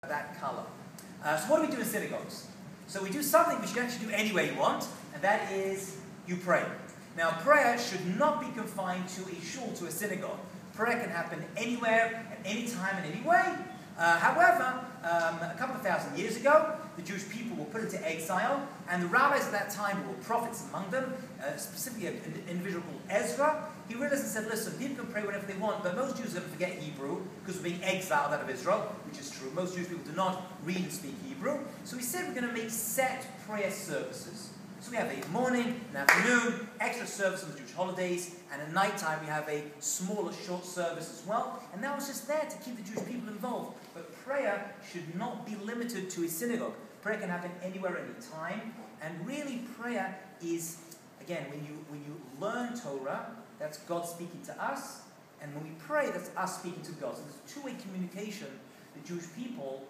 that color. So what do we do in synagogues? So we do something which you can actually do any way you want, and that is you pray. Now prayer should not be confined to a shul, to a synagogue. Prayer can happen anywhere, at any time, in any way. However, a couple of thousand years ago, the Jewish people were put into exile, and the rabbis at that time were prophets among them, specifically an individual called Ezra. He realized and said, listen, people can pray whenever they want, but most Jews are going to forget Hebrew because we're being exiled out of Israel, which is true. Most Jewish people do not read and speak Hebrew. So he said we're going to make set prayer services. So we have a morning, an afternoon, extra service on the Jewish holidays, and at night time we have a smaller, short service as well. And that was just there to keep the Jewish people involved. But prayer should not be limited to a synagogue. Prayer can happen anywhere, any time. And really prayer is, again, when you learn Torah, that's God speaking to us. And when we pray, that's us speaking to God. So there's a two-way communication the Jewish people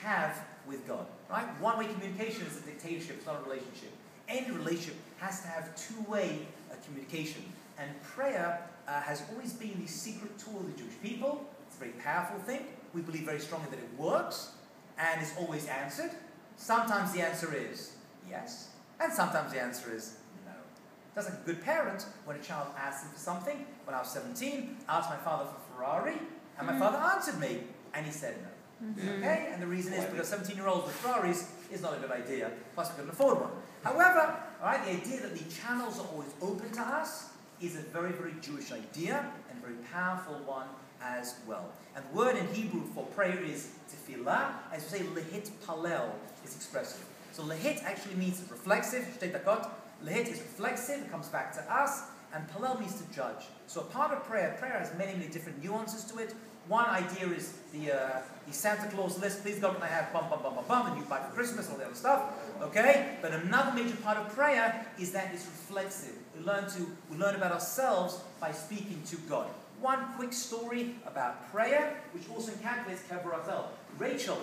have with God. Right? One-way communication is a dictatorship, it's not a relationship. Any relationship has to have two-way communication. And prayer has always been the secret tool of the Jewish people. It's a very powerful thing. We believe very strongly that it works and is always answered. Sometimes the answer is yes, and sometimes the answer is no. That's like a good parent when a child asks him for something. When I was 17, I asked my father for a Ferrari, and my father answered me, and he said no. Okay? And the reason is because 17-year-olds with Ferraris is not a good idea, plus we couldn't afford one. However, the idea that the channels are always open to us is a very, very Jewish idea, and a very powerful one as well. And the word in Hebrew for prayer is tefillah. As we say, lehit palel is expressive. So lehit actually means reflexive, shtei dakot. Lehit is reflexive, it comes back to us, and palel means to judge. So a part of prayer has many, many different nuances to it. One idea is the Santa Claus list. Please God, can I have bum, bum, bum, bum, bum, and you buy for Christmas, all the other stuff. Okay? But another major part of prayer is that it's reflexive. We learn about ourselves by speaking to God. One quick story about prayer, which also encapsulates Kever Rachel. Rachel,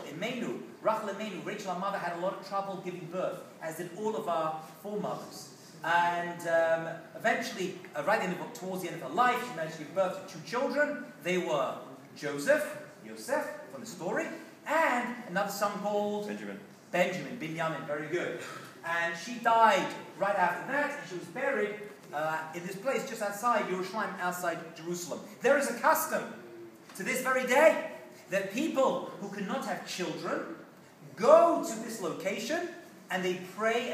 Rachel, our mother, had a lot of trouble giving birth, as did all of our foremothers. And eventually, towards the end of her life, she managed to give birth to two children. They were Joseph, from the story, and another son called Benjamin, very good. And she died right after that, and she was buried in this place just outside Yerushalayim, outside Jerusalem. There is a custom to this very day that people who cannot have children go to this location and they pray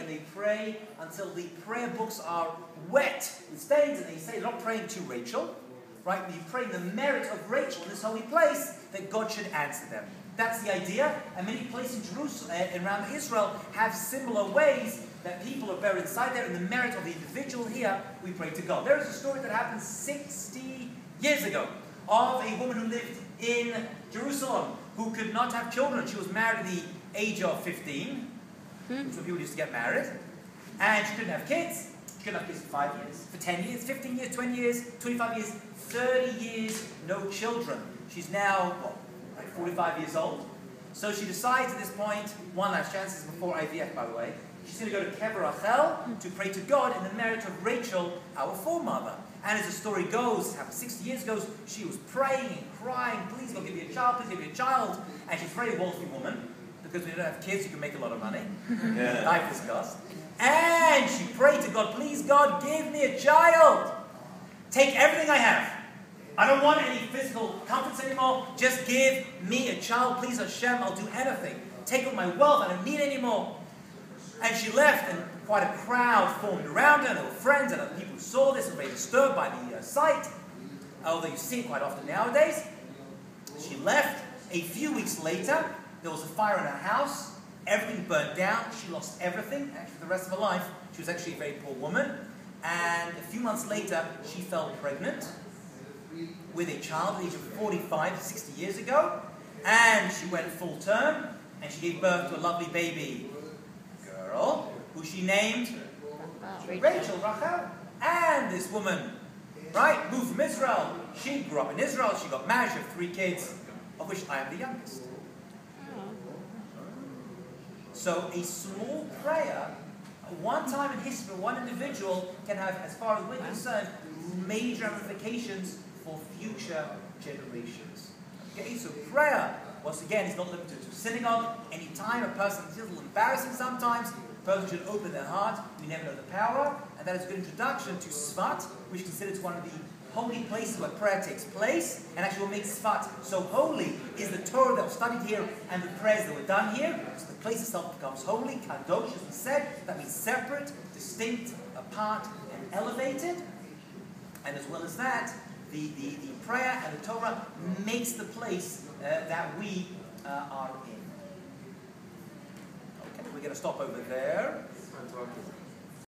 until the prayer books are wet with stains, and they say they're not praying to Rachel, right? But you pray in the merit of Rachel in this holy place that God should answer them. That's the idea, and many places in Jerusalem, around Israel, have similar ways that people are buried inside there. In the merit of the individual here, we pray to God. There is a story that happened 60 years ago of a woman who lived in Jerusalem who could not have children. She was married at the age of 15, which is when people used to get married, and she couldn't have kids. She couldn't have kids for 5 years, for 10 years, 15 years, 20 years, 25 years, 30 years, no children. She's now, 45 years old. So she decides at this point, one last chance, this is before IVF, by the way, she's going to go to Kever Rachel to pray to God in the merit of Rachel, our foremother. And as the story goes, it happened 60 years ago, she was praying and crying, please God, give me a child, please give me a child. And she's a very wealthy woman, because when you don't have kids, you can make a lot of money. Life is cost. And she prayed to God, please God, give me a child. Take everything I have. I don't want any physical comforts anymore. Just give me a child, please Hashem, I'll do anything. Take all my wealth, I don't need any more. And she left, and quite a crowd formed around her, and there were friends and other people who saw this and were very disturbed by the sight, although you see it quite often nowadays. She left. A few weeks later, there was a fire in her house. Everything burnt down. She lost everything. Actually, for the rest of her life, she was actually a very poor woman. And a few months later, she fell pregnant with a child at the age of 45, 60 years ago. And she went full term, and she gave birth to a lovely baby girl, who she named Rachel. And this woman, right, moved from Israel. She grew up in Israel. She got married. She had 3 kids, of which I am the youngest. So a small prayer, one time in history, one individual can have, as far as we're concerned, major ramifications for future generations. Okay, so prayer, once again, is not limited to synagogue. Any time a person feels a little embarrassing sometimes, a person should open their heart. We never know the power. And that is a good introduction to Tsfat, which is considered one of the holy places where prayer takes place. And actually what makes Tsfat so holy is the Torah that was studied here and the prayers that were done here. So the place itself becomes holy. Kadosh, as we said, that means separate, distinct, apart, and elevated. And as well as that, the prayer and the Torah makes the place that we are in. Okay, we're going to stop over there.